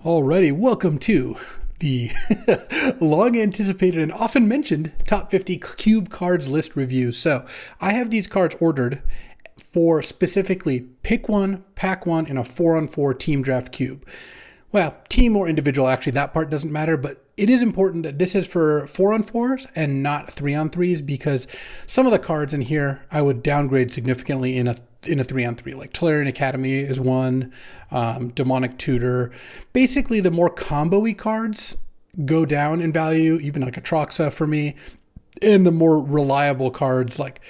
Alrighty, welcome to the long anticipated and often mentioned top 50 cube cards list review. So I have these cards ordered for specifically pick one, pack one in a 4-on-4 team draft cube. Well, team or individual, actually that part doesn't matter, but it is important that this is for 4-on-4s and not 3-on-3s because some of the cards in here I would downgrade significantly in a 3-on-3, like Tolarian Academy is one, Demonic Tutor. Basically, the more combo-y cards go down in value, even like Atroxa for me, and the more reliable cards like,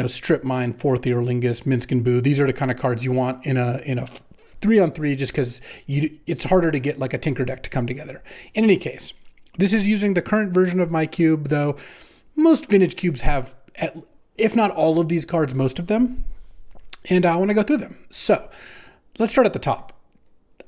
Strip Mine, Fourth Eorlingus, Minsk and Boo. These are the kind of cards you want in a 3-on-3 just because it's harder to get like a Tinker deck to come together. In any case, this is using the current version of my cube, though most vintage cubes have, if not all of these cards, most of them. And I want to go through them. So let's start at the top.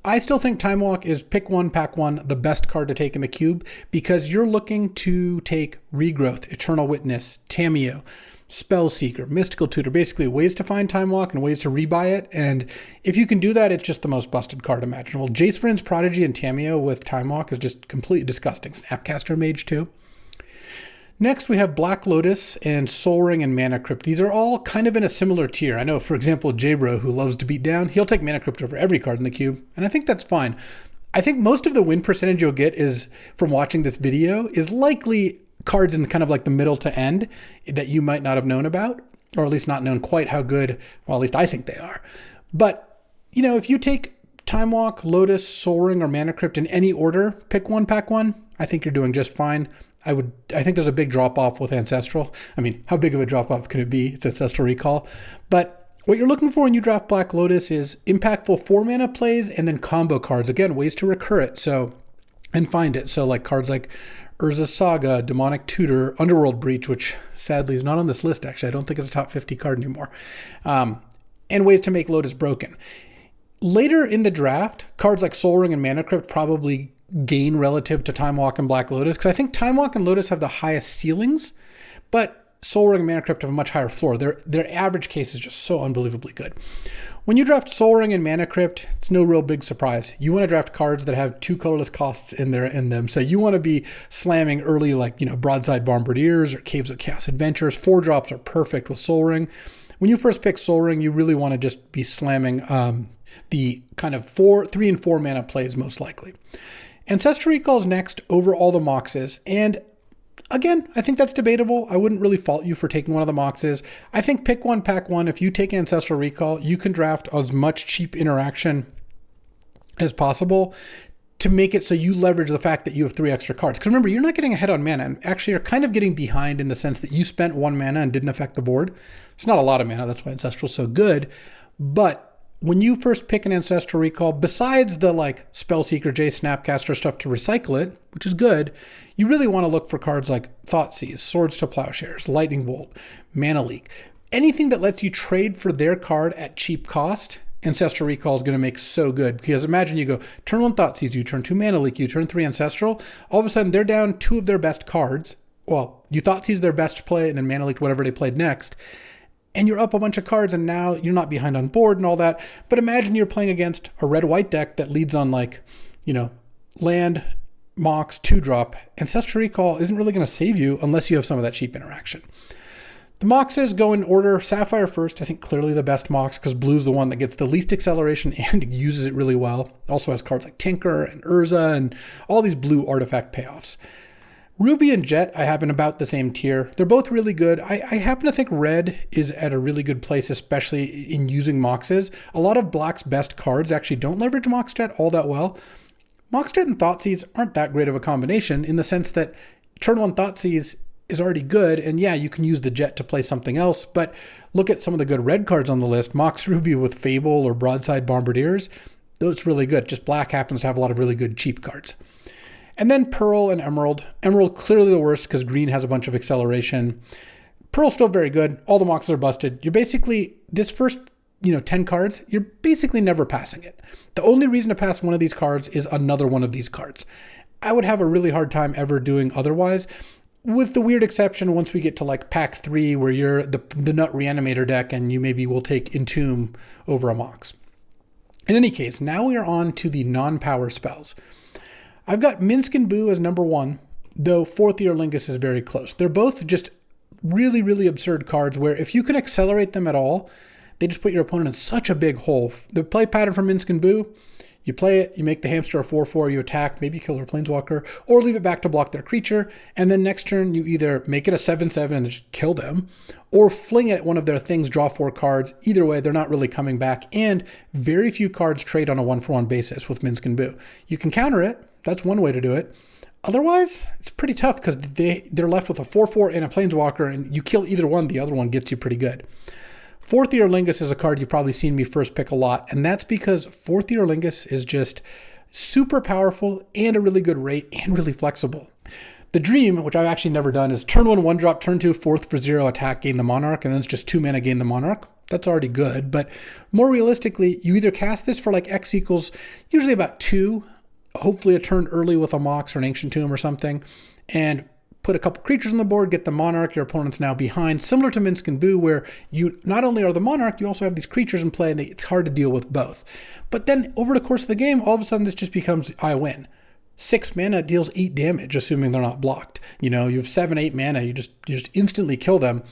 I still think Time Walk is pick one, pack one, the best card to take in the cube because you're looking to take Regrowth, Eternal Witness, Tamiyo, Spellseeker, Mystical Tutor, basically ways to find Time Walk and ways to rebuy it. And if you can do that, it's just the most busted card imaginable. Jace Vryn's Prodigy and Tamiyo with Time Walk is just completely disgusting. Snapcaster Mage too. Next, we have Black Lotus and Soul Ring and Mana Crypt. These are all kind of in a similar tier. I know, for example, J-Bro, who loves to beat down, he'll take Mana Crypt over every card in the cube, and I think that's fine. I think most of the win percentage you'll get is from watching this video is likely cards in kind of like the middle to end that you might not have known about, or at least not known quite how good, well, at least I think they are. But, if you take Time Walk, Lotus, Soul Ring, or Mana Crypt in any order, pick one, pack one, I think you're doing just fine. I think there's a big drop off with Ancestral. I mean, how big of a drop off can it be? It's Ancestral Recall. But what you're looking for when you draft Black Lotus is impactful 4-mana plays and then combo cards. Again, ways to recur it and find it. So like cards like Urza's Saga, Demonic Tutor, Underworld Breach, which sadly is not on this list actually. I don't think it's a top 50 card anymore. And ways to make Lotus broken. Later in the draft, cards like Soul Ring and Mana Crypt probably gain relative to Time Walk and Black Lotus, because I think Time Walk and Lotus have the highest ceilings, but Soul Ring and Mana Crypt have a much higher floor. Their average case is just so unbelievably good. When you draft Soul Ring and Mana Crypt, it's no real big surprise. You want to draft cards that have 2 colorless costs in them. So you want to be slamming early like, Broadside Bombardiers or Caves of Chaos Adventures. 4-drops are perfect with Soul Ring. When you first pick Soul Ring, you really want to just be slamming the kind of 3 and 4 mana plays most likely. Ancestral Recall is next over all the Moxes, and again, I think that's debatable. I wouldn't really fault you for taking one of the Moxes. I think pick one, pack one. If you take Ancestral Recall, you can draft as much cheap interaction as possible to make it so you leverage the fact that you have 3 extra cards. Because remember, you're not getting ahead on mana, and actually you're kind of getting behind in the sense that you spent 1 mana and didn't affect the board. It's not a lot of mana, that's why Ancestral's so good, but when you first pick an Ancestral Recall, besides the like Spellseeker, Jace, Snapcaster stuff to recycle it, which is good, you really want to look for cards like Thoughtseize, Swords to Plowshares, Lightning Bolt, Mana Leak. Anything that lets you trade for their card at cheap cost, Ancestral Recall is going to make so good. Because imagine you go, turn 1 Thoughtseize, you turn 2 Mana Leak, you turn 3 Ancestral, all of a sudden they're down 2 of their best cards. Well, you Thoughtseize their best play and then Mana Leaked whatever they played next. And you're up a bunch of cards and now you're not behind on board and all that. But imagine you're playing against a red-white deck that leads on like, land, Mox, 2-drop. Ancestral Recall isn't really going to save you unless you have some of that cheap interaction. The Moxes go in order. Sapphire first, I think clearly the best Mox because Blue's the one that gets the least acceleration and uses it really well. Also has cards like Tinker and Urza and all these blue artifact payoffs. Ruby and Jet I have in about the same tier. They're both really good. I happen to think Red is at a really good place, especially in using Moxes. A lot of Black's best cards actually don't leverage Mox Jet all that well. Mox Jet and Thoughtseize aren't that great of a combination in the sense that turn 1 Thoughtseize is already good, and yeah, you can use the Jet to play something else, but look at some of the good red cards on the list. Mox Ruby with Fable or Broadside Bombardiers, that's really good. Just Black happens to have a lot of really good cheap cards. And then Pearl and Emerald. Emerald clearly the worst because green has a bunch of acceleration. Pearl's still very good. All the Moxes are busted. You're basically, this first 10 cards, you're basically never passing it. The only reason to pass one of these cards is another one of these cards. I would have a really hard time ever doing otherwise, with the weird exception once we get to like pack 3 where you're the Nut Reanimator deck and you maybe will take Entomb over a Mox. In any case, now we are on to the non-power spells. I've got Minsk and Boo as number 1, though Fourth Eorlingus is very close. They're both just really, really absurd cards where if you can accelerate them at all, they just put your opponent in such a big hole. The play pattern for Minsk and Boo, you play it, you make the hamster a 4/4, you attack, maybe kill their planeswalker, or leave it back to block their creature, and then next turn you either make it a 7/7 and just kill them, or fling it at one of their things, draw 4 cards. Either way, they're not really coming back, and very few cards trade on a 1-for-1 basis with Minsk and Boo. You can counter it, that's one way to do it. Otherwise, it's pretty tough because they're left with a 4/4 and a planeswalker, and you kill either one, the other one gets you pretty good. Fourth Eorlingus is a card you've probably seen me first pick a lot, and that's because Fourth Eorlingus is just super powerful and a really good rate and really flexible. The dream, which I've actually never done, is turn 1, 1-drop, turn 2, 4th for 0, attack, gain the Monarch, and then it's just 2 mana, gain the Monarch. That's already good, but more realistically, you either cast this for like X equals usually about 2, hopefully a turn early with a Mox or an Ancient Tomb or something, and put a couple creatures on the board, get the Monarch, your opponent's now behind, similar to Minsk and Boo, where you not only are the Monarch, you also have these creatures in play, and it's hard to deal with both. But then over the course of the game, all of a sudden this just becomes, I win. 6 mana deals 8 damage, assuming they're not blocked. You have 7, 8 mana, you just instantly kill them.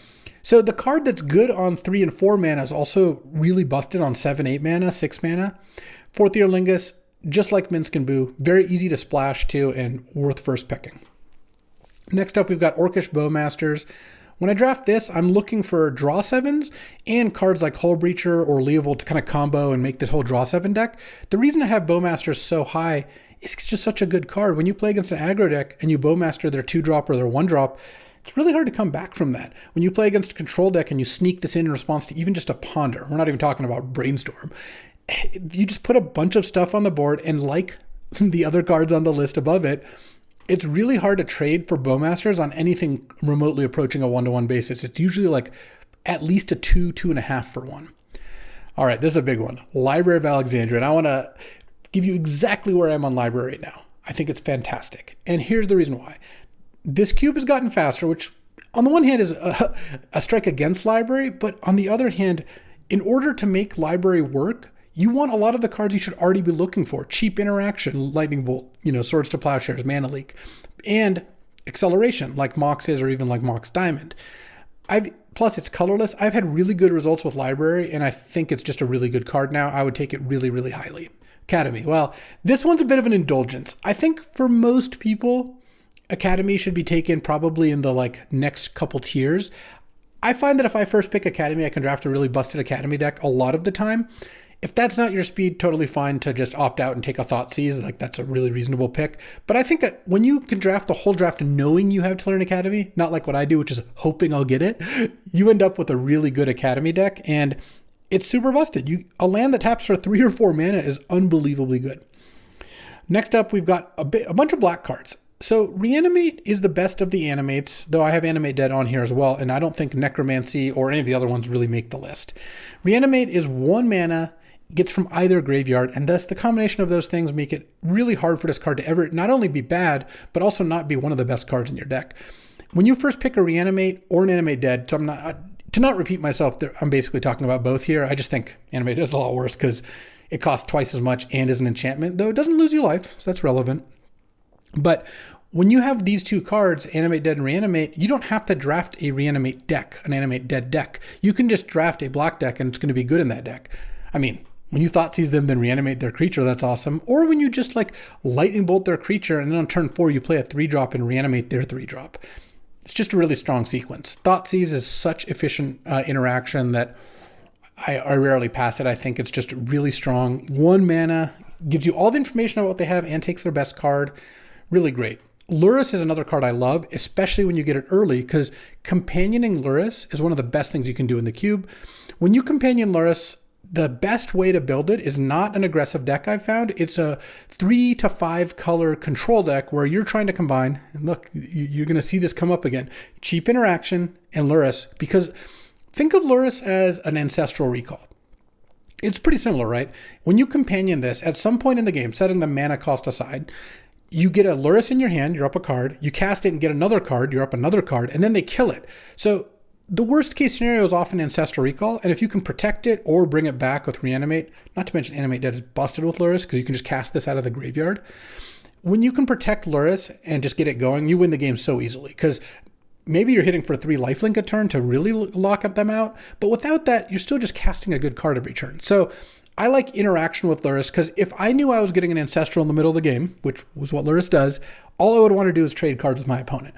So the card that's good on 3 and 4 mana is also really busted on 7, 8 mana, 6 mana. Fourth Eorlingus, just like Minsk and Boo, very easy to splash to and worth first picking. Next up, we've got Orcish Bowmasters. When I draft this, I'm looking for draw 7s and cards like Hull Breacher or Leovold to kind of combo and make this whole draw 7 deck. The reason I have Bowmasters so high is it's just such a good card. When you play against an aggro deck and you Bowmaster their 2-drop or their 1-drop, it's really hard to come back from that. When you play against a control deck and you sneak this in response to even just a Ponder, we're not even talking about Brainstorm, you just put a bunch of stuff on the board, and like the other cards on the list above it, it's really hard to trade for Bowmasters on anything remotely approaching a 1-to-1 basis. It's usually like at least a 2, 2.5 for 1. All right, this is a big one. Library of Alexandria, and I want to give you exactly where I am on Library right now. I think it's fantastic, and here's the reason why. This cube has gotten faster, which on the one hand is a strike against Library, but on the other hand, in order to make Library work, you want a lot of the cards you should already be looking for. Cheap interaction, Lightning Bolt, Swords to Plowshares, Mana Leak, and acceleration, like Mox is, or even like Mox Diamond. Plus, it's colorless. I've had really good results with Library, and I think it's just a really good card now. I would take it really, really highly. Academy. Well, this one's a bit of an indulgence. I think for most people, Academy should be taken probably in the next couple tiers. I find that if I first pick Academy, I can draft a really busted Academy deck a lot of the time. If that's not your speed, totally fine to just opt out and take a Thoughtseize. That's a really reasonable pick. But I think that when you can draft the whole draft knowing you have Tolarian Academy, not like what I do, which is hoping I'll get it, you end up with a really good Academy deck, and it's super busted. A land that taps for 3 or 4 mana is unbelievably good. Next up, we've got a bunch of black cards. So Reanimate is the best of the animates, though I have Animate Dead on here as well, and I don't think Necromancy or any of the other ones really make the list. Reanimate is 1 mana, gets from either graveyard, and thus the combination of those things make it really hard for this card to ever not only be bad, but also not be one of the best cards in your deck. When you first pick a Reanimate or an Animate Dead, so to not repeat myself, I'm basically talking about both here. I just think Animate Dead is a lot worse because it costs twice as much and is an enchantment, though it doesn't lose you life, so that's relevant. But when you have these 2 cards, Animate Dead and Reanimate, you don't have to draft a Reanimate deck, an Animate Dead deck. You can just draft a black deck and it's going to be good in that deck. I mean, when you Thoughtseize them, then Reanimate their creature, that's awesome. Or when you just Lightning Bolt their creature and then on turn 4 you play a 3-drop and Reanimate their 3-drop. It's just a really strong sequence. Thoughtseize is such efficient interaction that I rarely pass it. I think it's just really strong. 1 mana, gives you all the information about what they have and takes their best card. Really great. Lurrus is another card I love, especially when you get it early, because companioning Lurrus is one of the best things you can do in the cube. When you companion Lurrus, the best way to build it is not an aggressive deck I've found. It's a 3 to 5 color control deck where you're trying to combine, and look, you're going to see this come up again, cheap interaction and Lurrus, because think of Lurrus as an Ancestral Recall. It's pretty similar, right? When you companion this, at some point in the game, setting the mana cost aside, you get a Lurrus in your hand, you're up a card, you cast it and get another card, you're up another card, and then they kill it. So The worst case scenario is often Ancestral Recall, and if you can protect it or bring it back with Reanimate, not to mention Animate Dead is busted with Lurrus because you can just cast this out of the graveyard. When you can protect Lurrus and just get it going, you win the game so easily because maybe you're hitting for 3 lifelink a turn to really lock them out, but without that, you're still just casting a good card every turn. So I like interaction with Lurrus because if I knew I was getting an Ancestral in the middle of the game, which was what Lurrus does, all I would want to do is trade cards with my opponent.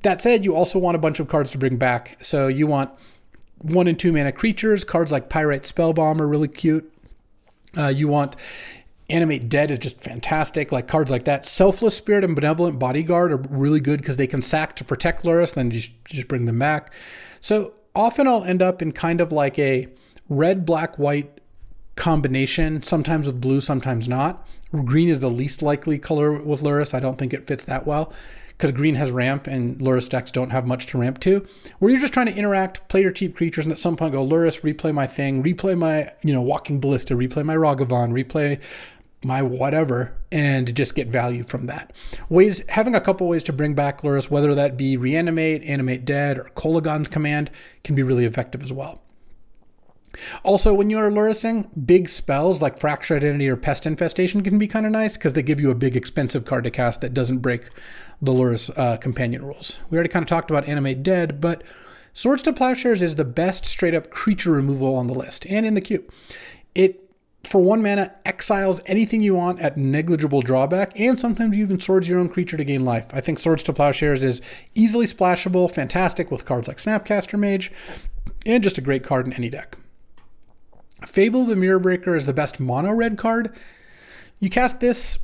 That said, you also want a bunch of cards to bring back. So you want 1 and 2 mana creatures. Cards like Pyrite Spellbomb are really cute. You want Animate Dead is just fantastic. Like cards like that. Selfless Spirit and Benevolent Bodyguard are really good because they can sack to protect Lurrus, then just bring them back. So often I'll end up in kind of like a red, black, white combination, sometimes with blue, sometimes not. Green is the least likely color with Lurrus. I don't think it fits that well, because green has ramp and Lurrus decks don't have much to ramp to, where you're just trying to interact, play your cheap creatures, and at some point go, Lurrus, replay my thing, replay my, Walking Ballista, replay my Ragavan, replay my whatever, and just get value from that. Having a couple ways to bring back Lurrus, whether that be Reanimate, Animate Dead, or Kolagon's Command, can be really effective as well. Also, when you are Lurrusing, big spells like Fracture Identity or Pest Infestation can be kind of nice because they give you a big expensive card to cast that doesn't break the Lurrus companion rules. We already kind of talked about Animate Dead, but Swords to Plowshares is the best straight up creature removal on the list and in the queue. It, for 1 mana, exiles anything you want at negligible drawback, and sometimes you even swords your own creature to gain life. I think Swords to Plowshares is easily splashable, fantastic with cards like Snapcaster Mage, and just a great card in any deck. Fable the Mirror Breaker is the best mono red card. You cast this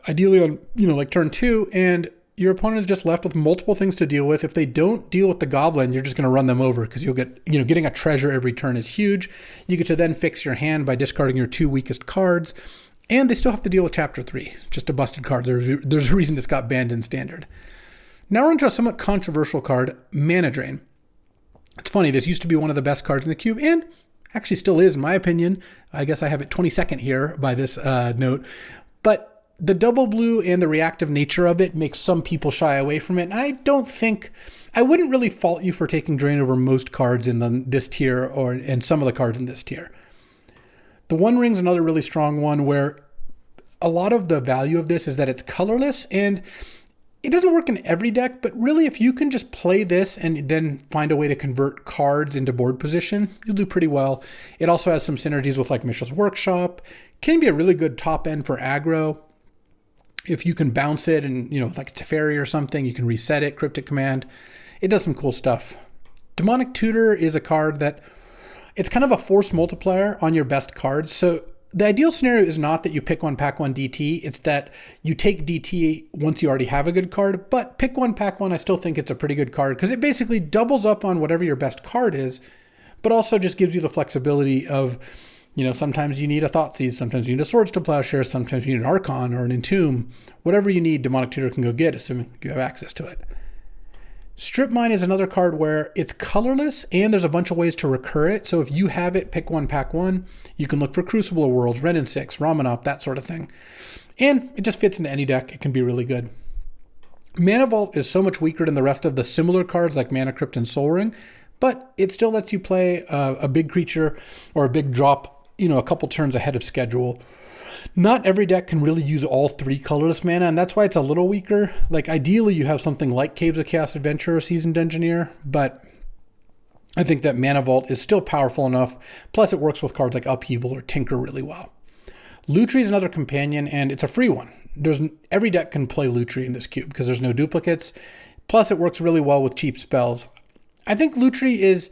ideally on, like turn 2, and your opponent is just left with multiple things to deal with. If they don't deal with the goblin, you're just going to run them over because you'll get, getting a treasure every turn is huge. You get to then fix your hand by discarding your 2 weakest cards, and they still have to deal with Chapter 3. Just a busted card. There's a reason this got banned in Standard. Now we're into a somewhat controversial card, Mana Drain. It's funny, this used to be one of the best cards in the cube, and actually still is, in my opinion. I guess I have it 22nd here by this note. But the double blue and the reactive nature of it makes some people shy away from it. And I wouldn't really fault you for taking Drain over most cards in this tier and some of the cards in this tier. The One Ring's another really strong one where a lot of the value of this is that it's colorless, and it doesn't work in every deck, but really if you can just play this and then find a way to convert cards into board position, you'll do pretty well. It also has some synergies with like Mishra's Workshop. Can be a really good top end for aggro. If you can bounce it and, like a Teferi or something, you can reset it, Cryptic Command. It does some cool stuff. Demonic Tutor is a card that it's kind of a force multiplier on your best cards. So the ideal scenario is not that you pick 1, pack 1 DT. It's that you take DT once you already have a good card, but pick 1, pack 1. I still think it's a pretty good card because it basically doubles up on whatever your best card is, but also just gives you the flexibility of, sometimes you need a Thoughtseize, sometimes you need a Swords to Plowshare, sometimes you need an Archon or an Entomb. Whatever you need, Demonic Tutor can go get, assuming you have access to it. Strip Mine is another card where it's colorless and there's a bunch of ways to recur it. So if you have it, pick 1, pack 1. You can look for Crucible of Worlds, Ren and 6, Ramanop, that sort of thing. And it just fits into any deck. It can be really good. Mana Vault is so much weaker than the rest of the similar cards like Mana Crypt and Soul Ring, but it still lets you play a big creature or a big drop, a couple turns ahead of schedule. Not every deck can really use all 3 colorless mana, and that's why it's a little weaker. Like ideally you have something like Caves of Chaos Adventure or Seasoned Engineer, but I think that Mana Vault is still powerful enough. Plus it works with cards like Upheaval or Tinker really well. Lutri is another companion, and it's a free one. Every deck can play Lutri in this cube because there's no duplicates. Plus it works really well with cheap spells. I think Lutri is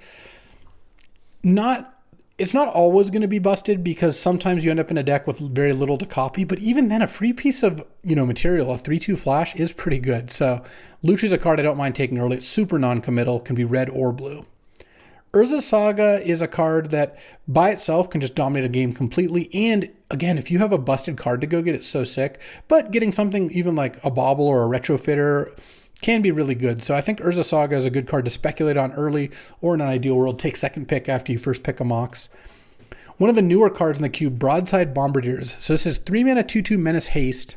it's not always going to be busted because sometimes you end up in a deck with very little to copy, but even then a free piece of, material, a 3/2 flash is pretty good. So Lutri's a card I don't mind taking early. It's super non-committal, can be red or blue. Urza's Saga is a card that by itself can just dominate a game completely. And again, if you have a busted card to go get, it's so sick. But getting something even like a Bauble or a Retrofitter can be really good. So I think Urza Saga is a good card to speculate on early, or in an ideal world, take second pick after you first pick a Mox. One of the newer cards in the cube, Broadside Bombardiers. So this is 3 mana 2/2 Menace Haste,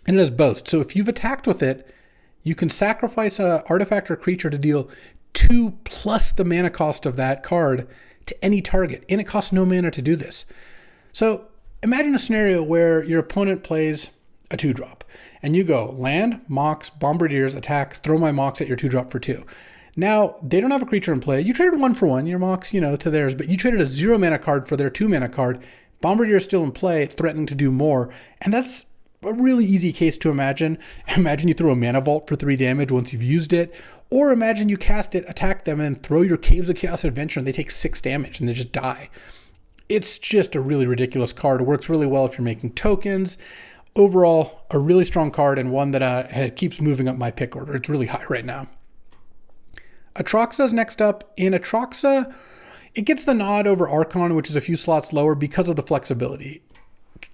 and it has Boast. So if you've attacked with it, you can sacrifice an artifact or creature to deal 2 plus the mana cost of that card to any target, and it costs no mana to do this. So imagine a scenario where your opponent plays a 2-drop, and you go land, Mox, Bombardiers, attack, throw my Mox at your 2-drop for 2. Now, they don't have a creature in play. You traded 1 for 1, your Mox, to theirs, but you traded a 0 mana card for their 2 mana card. Bombardier is still in play, threatening to do more, and that's a really easy case to imagine. Imagine you throw a Mana Vault for 3 damage once you've used it, or imagine you cast it, attack them, and throw your Caves of Chaos Adventure, and they take 6 damage, and they just die. It's just a really ridiculous card. It works really well if you're making tokens. Overall, a really strong card, and one that keeps moving up my pick order. It's really high right now. Atraxa's next up. In Atraxa, it gets the nod over Archon, which is a few slots lower because of the flexibility.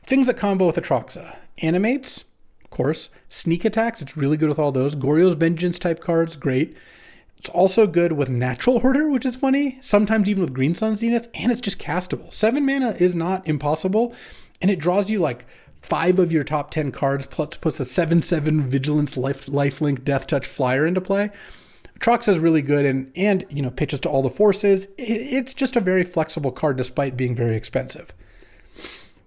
Things that combo with Atraxa. Animates, of course. Sneak attacks, it's really good with all those. Goryo's Vengeance type cards, great. It's also good with Natural Order, which is funny. Sometimes even with Green Sun Zenith, and it's just castable. 7 mana is not impossible, and it draws you like 5 of your top 10 cards, plus puts a 7/7 Vigilance, Lifelink, Death Touch Flyer into play. Atraxa is really good and pitches to all the forces. It's just a very flexible card despite being very expensive.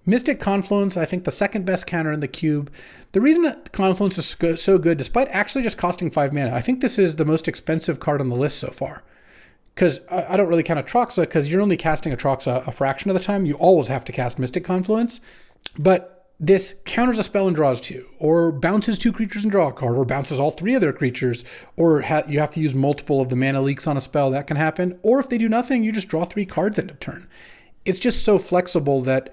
Mystic Confluence, I think the second best counter in the cube. The reason that Confluence is so good, despite actually just costing 5 mana, I think this is the most expensive card on the list so far. Because I don't really count Atraxa, because you're only casting Atraxa a fraction of the time. You always have to cast Mystic Confluence. But this counters a spell and draws 2, or bounces 2 creatures and draw a card, or bounces all 3 of their creatures, or you have to use multiple of the mana leaks on a spell. That can happen. Or if they do nothing, you just draw 3 cards end of turn. It's just so flexible that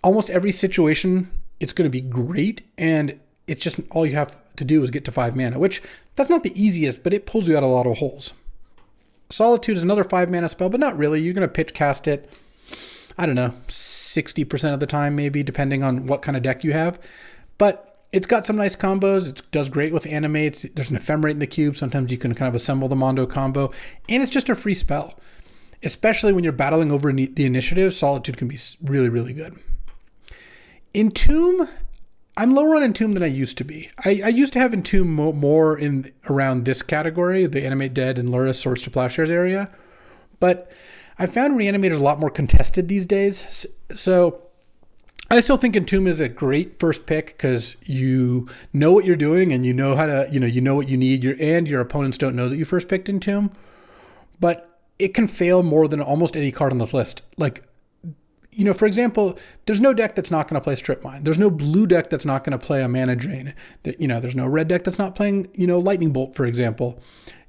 almost every situation, it's going to be great, and it's just all you have to do is get to 5 mana, which that's not the easiest, but it pulls you out of a lot of holes. Solitude is another 5 mana spell, but not really. You're going to pitch cast it, I don't know, 60% of the time maybe, depending on what kind of deck you have. But it's got some nice combos. It does great with animates. There's an Ephemerate in the cube. Sometimes you can kind of assemble the Mondo combo, and it's just a free spell. Especially when you're battling over the initiative, Solitude can be really, really good. Entomb, I'm lower on Entomb than I used to be. I used to have Entomb more in around this category, the Animate Dead and Luris Swords to Plowshares area. But I found Reanimator's a lot more contested these days. So I still think Entomb is a great first pick because you know what you're doing and you know how to, you know what you need. Your opponents don't know that you first picked Entomb. But it can fail more than almost any card on this list. Like, for example, there's no deck that's not going to play Strip Mine. There's no blue deck that's not going to play a Mana Drain. There's no red deck that's not playing, Lightning Bolt, for example.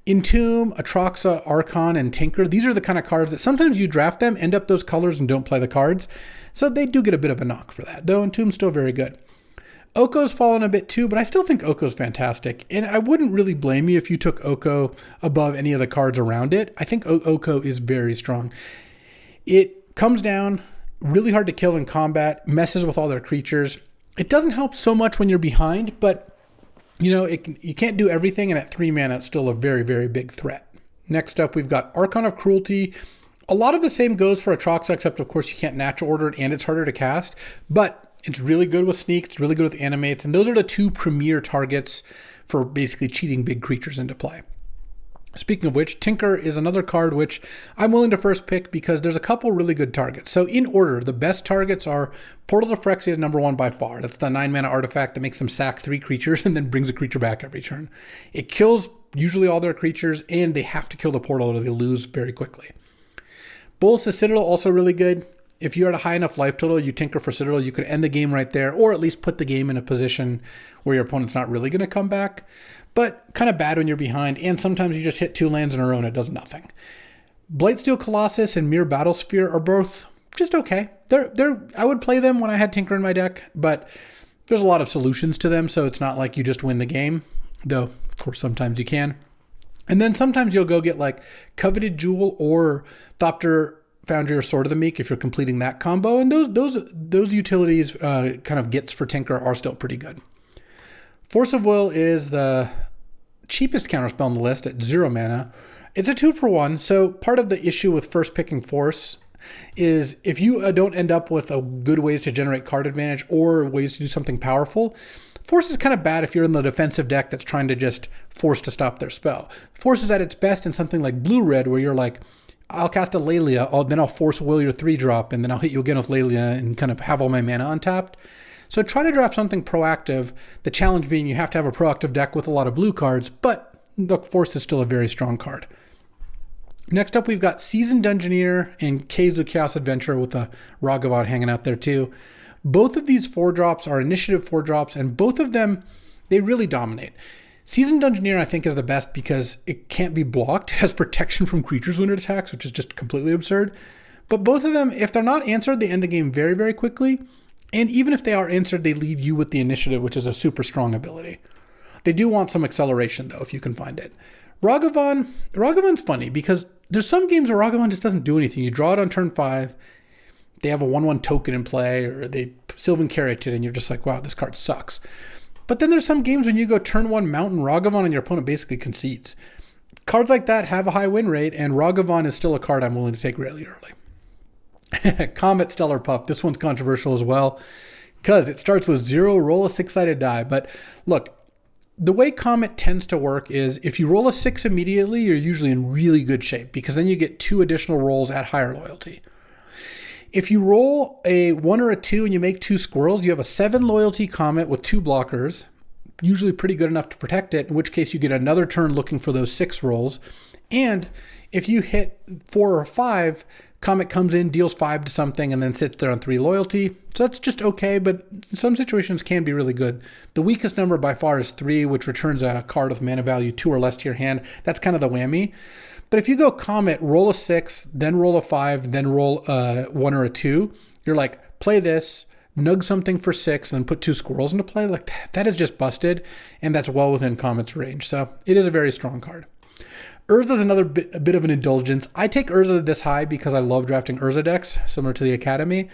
Entomb, Atraxa, Archon, and Tinker, these are the kind of cards that sometimes you draft them, end up those colors, and don't play the cards. So they do get a bit of a knock for that, though Entomb's still very good. Oko's fallen a bit too, but I still think Oko's fantastic. And I wouldn't really blame you if you took Oko above any of the cards around it. I think Oko is very strong. It comes down really hard to kill in combat, messes with all their creatures. It doesn't help so much when you're behind, but you can't do everything, and at 3 mana, it's still a very, very big threat. Next up, we've got Archon of Cruelty. A lot of the same goes for Atraxa, except of course you can't natural order it, and it's harder to cast, but it's really good with Sneak, it's really good with Animates, and those are the 2 premier targets for basically cheating big creatures into play. Speaking of which, Tinker is another card which I'm willing to first pick because there's a couple really good targets. So in order, the best targets are Portal to Phyrexia is number 1 by far. That's the 9 mana artifact that makes them sack 3 creatures and then brings a creature back every turn. It kills usually all their creatures, and they have to kill the portal or they lose very quickly. Bulls to Citadel, also really good. If you're at a high enough life total, you Tinker for Citadel, you could end the game right there, or at least put the game in a position where your opponent's not really going to come back. But kind of bad when you're behind, and sometimes you just hit 2 lands in a row and it does nothing. Blightsteel Colossus and Mere Battlesphere are both just okay. I would play them when I had Tinker in my deck, but there's a lot of solutions to them, so it's not like you just win the game, though of course sometimes you can. And then sometimes you'll go get like Coveted Jewel or Thopter Foundry or Sword of the Meek if you're completing that combo, and those utilities kind of gets for Tinker are still pretty good. Force of Will is the cheapest counterspell on the list at 0 mana. It's a 2-for-1, so part of the issue with first picking Force is if you don't end up with a good ways to generate card advantage or ways to do something powerful, Force is kind of bad if you're in the defensive deck that's trying to just force to stop their spell. Force is at its best in something like blue-red where you're like, I'll cast a Lelia, then I'll force will your 3-drop, and then I'll hit you again with Lelia and kind of have all my mana untapped. So try to draft something proactive, the challenge being you have to have a proactive deck with a lot of blue cards, but look, Force is still a very strong card. Next up, we've got Seasoned Dungeoneer and Caves of Chaos Adventure with a Ragavan hanging out there too. Both of these 4-drops are initiative 4-drops, and both of them, they really dominate. Seasoned Dungeoneer, I think, is the best because it can't be blocked. It has protection from creatures when it attacks, which is just completely absurd. But both of them, if they're not answered, they end the game very, very quickly. And even if they are answered, they leave you with the initiative, which is a super strong ability. They do want some acceleration, though, if you can find it. Ragavan's funny because there's some games where Ragavan just doesn't do anything. You draw it on turn 5. They have a 1/1 token in play, or they Sylvan Carrot it, and you're just like, wow, this card sucks. But then there's some games when you go turn 1 Mountain Ragavan and your opponent basically concedes. Cards like that have a high win rate, and Ragavan is still a card I'm willing to take really early. Comet Stellar Pup. This one's controversial as well because it starts with 0, roll a 6-sided die. But look, the way Comet tends to work is if you roll a 6 immediately, you're usually in really good shape because then you get 2 additional rolls at higher loyalty. If you roll a 1 or a 2 and you make 2 squirrels, you have a 7 loyalty Comet with 2 blockers, usually pretty good enough to protect it, in which case you get another turn looking for those 6 rolls. And if you hit 4 or 5, Comet comes in, deals 5 to something, and then sits there on 3 loyalty. So that's just okay, but some situations can be really good. The weakest number by far is 3, which returns a card with mana value 2 or less to your hand. That's kind of the whammy. But if you go Comet, roll a 6, then roll a 5, then roll a 1 or a 2, you're like, play this, nug something for 6, and then put 2 squirrels into play. Like that is just busted, and that's well within Comet's range. So it is a very strong card. Urza is another bit of an indulgence. I take Urza this high because I love drafting Urza decks, similar to the Academy.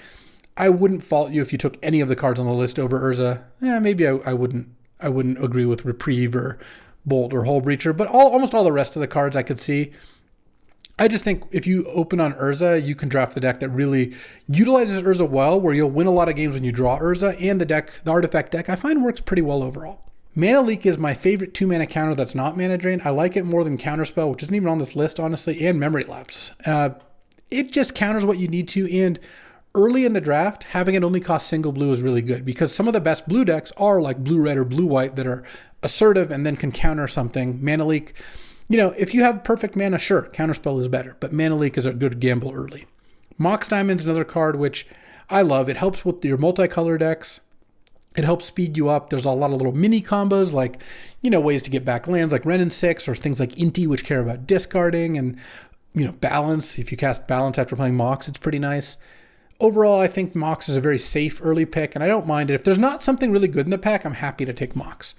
I wouldn't fault you if you took any of the cards on the list over Urza. Maybe I wouldn't agree with Reprieve or Bolt or Hull Breacher, but almost all the rest of the cards I could see. I just think if you open on Urza, you can draft the deck that really utilizes Urza well, where you'll win a lot of games when you draw Urza, and the artifact deck, I find works pretty well overall. Mana Leak is my favorite 2-mana counter that's not mana drain. I like it more than Counterspell, which isn't even on this list, honestly, and Memory Lapse. It just counters what you need to, and early in the draft, having it only cost single blue is really good because some of the best blue decks are like blue-red or blue-white that are assertive and then can counter something. Mana Leak, if you have perfect mana, sure, Counterspell is better, but Mana Leak is a good gamble early. Mox Diamond's another card which I love. It helps with your multicolor decks. It helps speed you up. There's a lot of little mini combos like, ways to get back lands like Wrenn and 6 or things like Inti, which care about discarding, and, Balance. If you cast Balance after playing Mox, it's pretty nice. Overall, I think Mox is a very safe early pick, and I don't mind it. If there's not something really good in the pack, I'm happy to take Mox.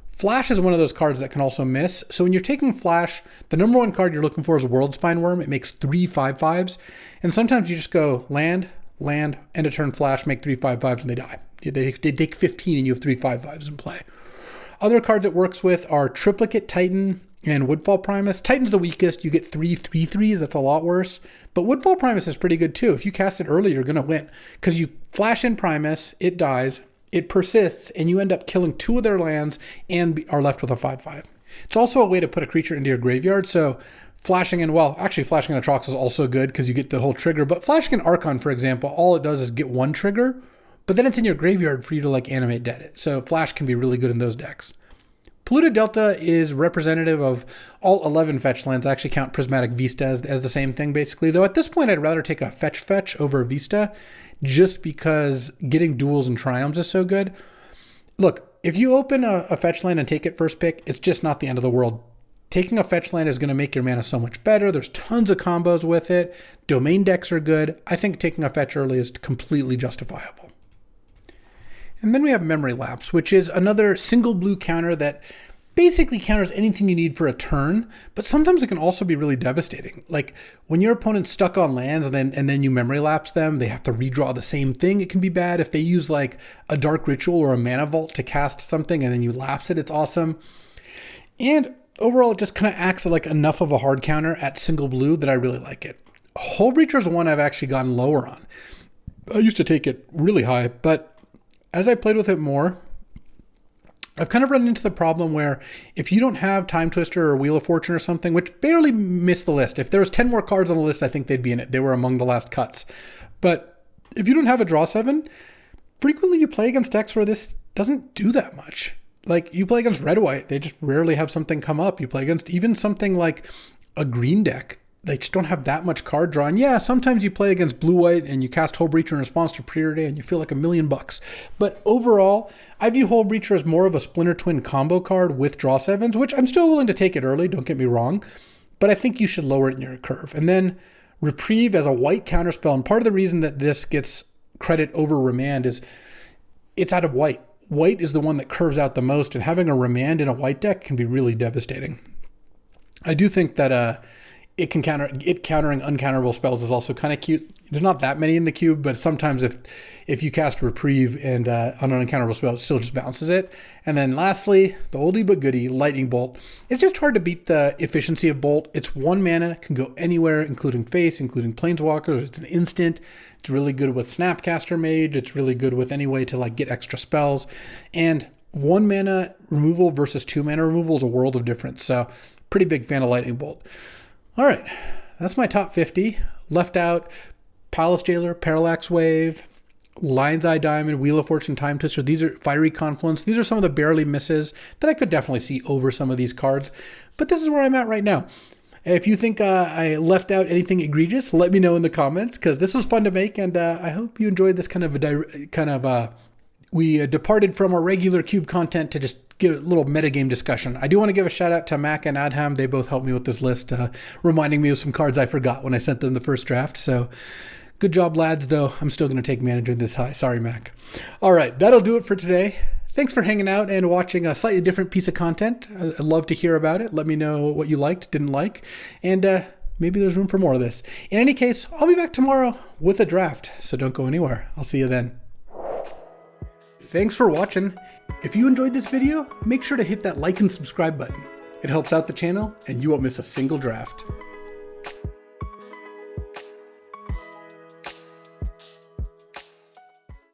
Flash is one of those cards that can also miss. So when you're taking Flash, the number 1 card you're looking for is World Spine Worm. It makes 3 5/5s, and sometimes you just go land, end of turn Flash, make 3 5/5s, and they die. They take 15 and you have 3 5/5s in play. Other cards it works with are Triplicate Titan and Woodfall Primus. Titan's the weakest. You get 3 3/3s. That's a lot worse. But Woodfall Primus is pretty good too. If you cast it early, you're going to win. Because you flash in Primus, it dies, it persists, and you end up killing 2 of their lands and are left with a 5/5. It's also a way to put a creature into your graveyard. So flashing in Atrox is also good because you get the whole trigger. But flashing in Archon, for example, all it does is get 1 trigger, but then it's in your graveyard for you to animate dead it. So Flash can be really good in those decks. Polluted Delta is representative of all 11 fetch lands. I actually count Prismatic Vista as the same thing, basically. Though at this point, I'd rather take a fetch over Vista just because getting duels and triumphs is so good. Look, if you open a fetch land and take it first pick, it's just not the end of the world. Taking a fetch land is going to make your mana so much better. There's tons of combos with it. Domain decks are good. I think taking a fetch early is completely justifiable. And then we have Memory Lapse, which is another single blue counter that basically counters anything you need for a turn, but sometimes it can also be really devastating. Like when your opponent's stuck on lands and then you Memory Lapse them, they have to redraw the same thing. It can be bad. If they use like a Dark Ritual or a Mana Vault to cast something and then you lapse it, it's awesome. And overall, it just kind of acts like enough of a hard counter at single blue that I really like it. Hole Breacher is one I've actually gone lower on. I used to take it really high, but as I played with it more, I've kind of run into the problem where if you don't have Time Twister or Wheel of Fortune or something, which barely missed the list. If there was 10 more cards on the list, I think they'd be in it. They were among the last cuts. But if you don't have a draw 7, frequently you play against decks where this doesn't do that much. Like, you play against red-white, they just rarely have something come up. You play against even something like a green deck, they just don't have that much card draw. And yeah, sometimes you play against blue-white and you cast Hole Breacher in response to Priority and you feel like $1,000,000. But overall, I view Hole Breacher as more of a Splinter Twin combo card with draw 7s, which I'm still willing to take it early, don't get me wrong. But I think you should lower it in your curve. And then Reprieve as a white counterspell. And part of the reason that this gets credit over Remand is it's out of white. White is the one that curves out the most, and having a Remand in a white deck can be really devastating. I do think that countering uncounterable spells is also kind of cute. There's not that many in the cube, but sometimes if you cast Reprieve and on an uncounterable spell, it still just bounces it. And then lastly, the oldie but goodie, Lightning Bolt. It's just hard to beat the efficiency of Bolt. It's 1 mana, can go anywhere, including face, including Planeswalkers. It's an instant. It's really good with Snapcaster Mage. It's really good with any way to like get extra spells. And 1 mana removal versus 2 mana removal is a world of difference. So pretty big fan of Lightning Bolt. All right, that's my top 50. Left out Palace Jailer, Parallax Wave, Lion's Eye Diamond, Wheel of Fortune, Time Twister. These are Fiery Confluence. These are some of the barely misses that I could definitely see over some of these cards. But this is where I'm at right now. If you think I left out anything egregious, let me know in the comments, because this was fun to make, and I hope you enjoyed this we departed from our regular cube content to just give a little metagame discussion. I do want to give a shout out to Mac and Adham. They both helped me with this list, reminding me of some cards I forgot when I sent them the first draft. So good job, lads, though. I'm still going to take Manager this high. Sorry, Mac. All right, that'll do it for today. Thanks for hanging out and watching a slightly different piece of content. I'd love to hear about it. Let me know what you liked, didn't like, and maybe there's room for more of this. In any case, I'll be back tomorrow with a draft, so don't go anywhere. I'll see you then. Thanks for watching. If you enjoyed this video, make sure to hit that like and subscribe button. It helps out the channel, and you won't miss a single draft.